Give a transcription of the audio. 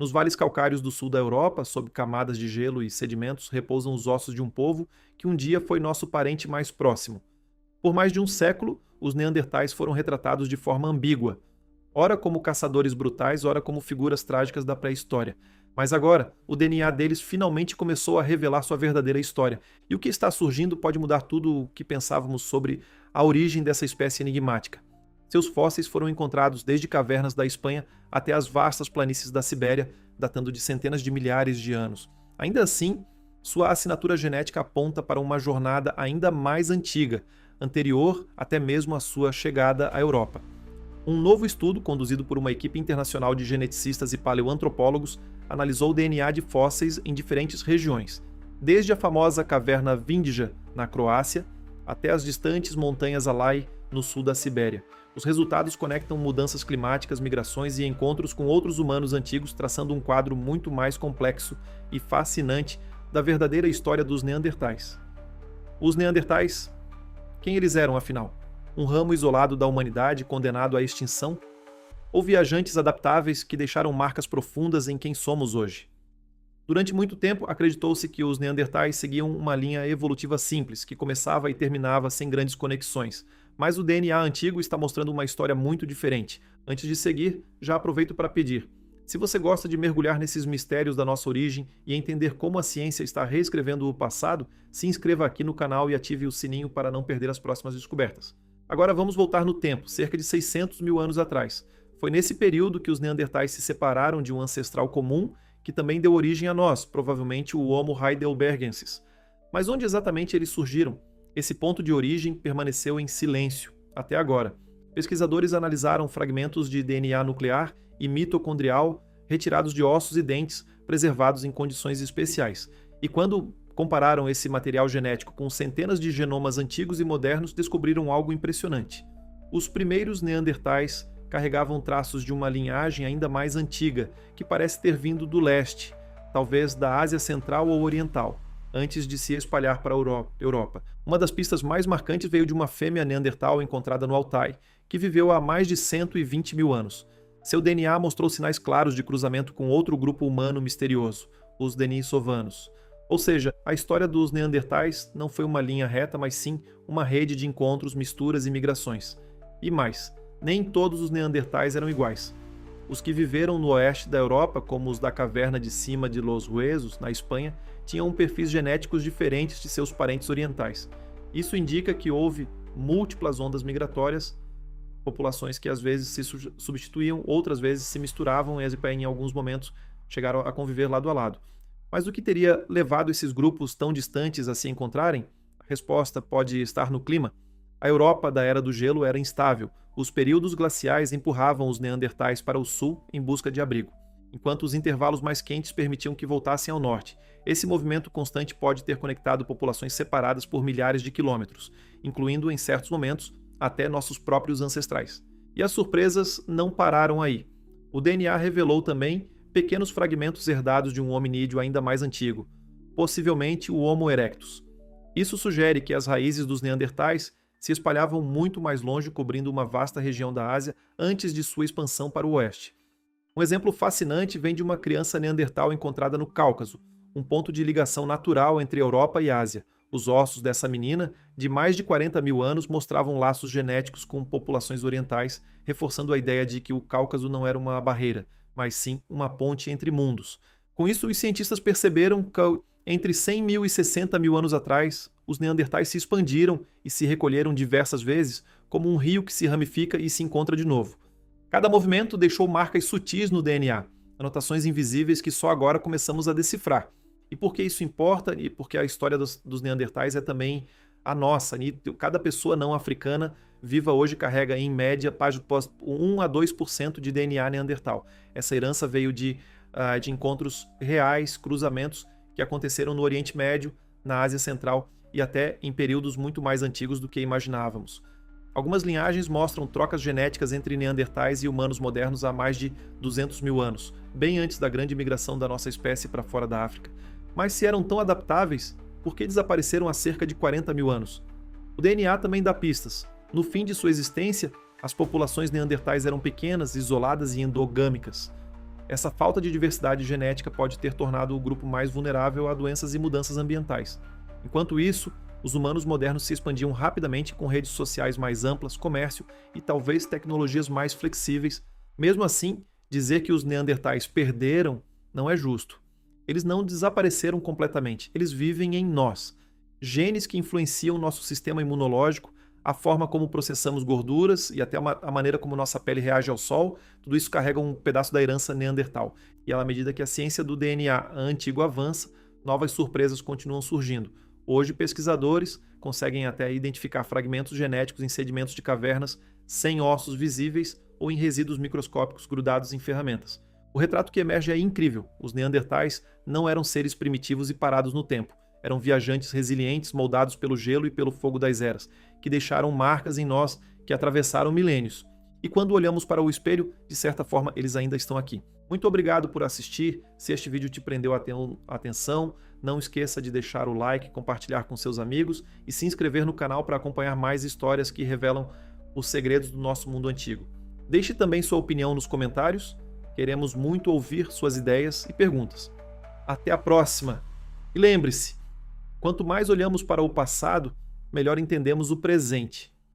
Nos vales calcários do sul da Europa, sob camadas de gelo e sedimentos, repousam os ossos de um povo que um dia foi nosso parente mais próximo. Por mais de um século, os neandertais foram retratados de forma ambígua, ora como caçadores brutais, ora como figuras trágicas da pré-história. Mas agora, o DNA deles finalmente começou a revelar sua verdadeira história, e o que está surgindo pode mudar tudo o que pensávamos sobre a origem dessa espécie enigmática. Seus fósseis foram encontrados desde cavernas da Espanha até as vastas planícies da Sibéria, datando de centenas de milhares de anos. Ainda assim, sua assinatura genética aponta para uma jornada ainda mais antiga, anterior até mesmo à sua chegada à Europa. Um novo estudo, conduzido por uma equipe internacional de geneticistas e paleoantropólogos, analisou o DNA de fósseis em diferentes regiões, desde a famosa caverna Vindija, na Croácia, até as distantes montanhas Alai, no sul da Sibéria. Os resultados conectam mudanças climáticas, migrações e encontros com outros humanos antigos, traçando um quadro muito mais complexo e fascinante da verdadeira história dos neandertais. Os neandertais, quem eles eram afinal? Um ramo isolado da humanidade condenado à extinção? Ou viajantes adaptáveis que deixaram marcas profundas em quem somos hoje? Durante muito tempo, acreditou-se que os neandertais seguiam uma linha evolutiva simples, que começava e terminava sem grandes conexões. Mas o DNA antigo está mostrando uma história muito diferente. Antes de seguir, já aproveito para pedir: se você gosta de mergulhar nesses mistérios da nossa origem e entender como a ciência está reescrevendo o passado, se inscreva aqui no canal e ative o sininho para não perder as próximas descobertas. Agora vamos voltar no tempo, cerca de 600 mil anos atrás. Foi nesse período que os neandertais se separaram de um ancestral comum que também deu origem a nós, provavelmente o Homo heidelbergensis. Mas onde exatamente eles surgiram? Esse ponto de origem permaneceu em silêncio, até agora. Pesquisadores analisaram fragmentos de DNA nuclear e mitocondrial retirados de ossos e dentes, preservados em condições especiais. E quando compararam esse material genético com centenas de genomas antigos e modernos, descobriram algo impressionante. Os primeiros neandertais carregavam traços de uma linhagem ainda mais antiga, que parece ter vindo do leste, talvez da Ásia Central ou Oriental, antes de se espalhar para a Europa. Uma das pistas mais marcantes veio de uma fêmea neandertal encontrada no Altai, que viveu há mais de 120 mil anos. Seu DNA mostrou sinais claros de cruzamento com outro grupo humano misterioso, os denisovanos. Ou seja, a história dos neandertais não foi uma linha reta, mas sim uma rede de encontros, misturas e migrações. E mais, nem todos os neandertais eram iguais. Os que viveram no oeste da Europa, como os da caverna de cima de Los Huesos, na Espanha, tinham perfis genéticos diferentes de seus parentes orientais. Isso indica que houve múltiplas ondas migratórias, populações que às vezes se substituíam, outras vezes se misturavam e em alguns momentos chegaram a conviver lado a lado. Mas o que teria levado esses grupos tão distantes a se encontrarem? A resposta pode estar no clima. A Europa da Era do Gelo era instável. Os períodos glaciais empurravam os neandertais para o sul em busca de abrigo, enquanto os intervalos mais quentes permitiam que voltassem ao norte. Esse movimento constante pode ter conectado populações separadas por milhares de quilômetros, incluindo, em certos momentos, até nossos próprios ancestrais. E as surpresas não pararam aí. O DNA revelou também pequenos fragmentos herdados de um hominídeo ainda mais antigo, possivelmente o Homo erectus. Isso sugere que as raízes dos neandertais se espalhavam muito mais longe, cobrindo uma vasta região da Ásia antes de sua expansão para o oeste. Um exemplo fascinante vem de uma criança neandertal encontrada no Cáucaso, um ponto de ligação natural entre Europa e Ásia. Os ossos dessa menina, de mais de 40 mil anos, mostravam laços genéticos com populações orientais, reforçando a ideia de que o Cáucaso não era uma barreira, mas sim uma ponte entre mundos. Com isso, os cientistas perceberam que entre 100 mil e 60 mil anos atrás, os neandertais se expandiram e se recolheram diversas vezes, como um rio que se ramifica e se encontra de novo. Cada movimento deixou marcas sutis no DNA, anotações invisíveis que só agora começamos a decifrar. E por que isso importa? E porque a história dos neandertais é também a nossa. Cada pessoa não africana viva hoje carrega, em média, 1 a 2% de DNA neandertal. Essa herança veio de encontros reais, cruzamentos que aconteceram no Oriente Médio, na Ásia Central e até em períodos muito mais antigos do que imaginávamos. Algumas linhagens mostram trocas genéticas entre neandertais e humanos modernos há mais de 200 mil anos, bem antes da grande migração da nossa espécie para fora da África. Mas se eram tão adaptáveis, por que desapareceram há cerca de 40 mil anos? O DNA também dá pistas. No fim de sua existência, as populações neandertais eram pequenas, isoladas e endogâmicas. Essa falta de diversidade genética pode ter tornado o grupo mais vulnerável a doenças e mudanças ambientais. Enquanto isso, os humanos modernos se expandiam rapidamente com redes sociais mais amplas, comércio e talvez tecnologias mais flexíveis. Mesmo assim, dizer que os neandertais perderam não é justo. Eles não desapareceram completamente, eles vivem em nós. Genes que influenciam nosso sistema imunológico, a forma como processamos gorduras e até a maneira como nossa pele reage ao sol, tudo isso carrega um pedaço da herança neandertal. E à medida que a ciência do DNA antigo avança, novas surpresas continuam surgindo. Hoje, pesquisadores conseguem até identificar fragmentos genéticos em sedimentos de cavernas sem ossos visíveis ou em resíduos microscópicos grudados em ferramentas. O retrato que emerge é incrível. Os neandertais não eram seres primitivos e parados no tempo. Eram viajantes resilientes, moldados pelo gelo e pelo fogo das eras, que deixaram marcas em nós que atravessaram milênios. E quando olhamos para o espelho, de certa forma, eles ainda estão aqui. Muito obrigado por assistir. Se este vídeo te prendeu a atenção, não esqueça de deixar o like, compartilhar com seus amigos e se inscrever no canal para acompanhar mais histórias que revelam os segredos do nosso mundo antigo. Deixe também sua opinião nos comentários. Queremos muito ouvir suas ideias e perguntas. Até a próxima! E lembre-se, quanto mais olhamos para o passado, melhor entendemos o presente.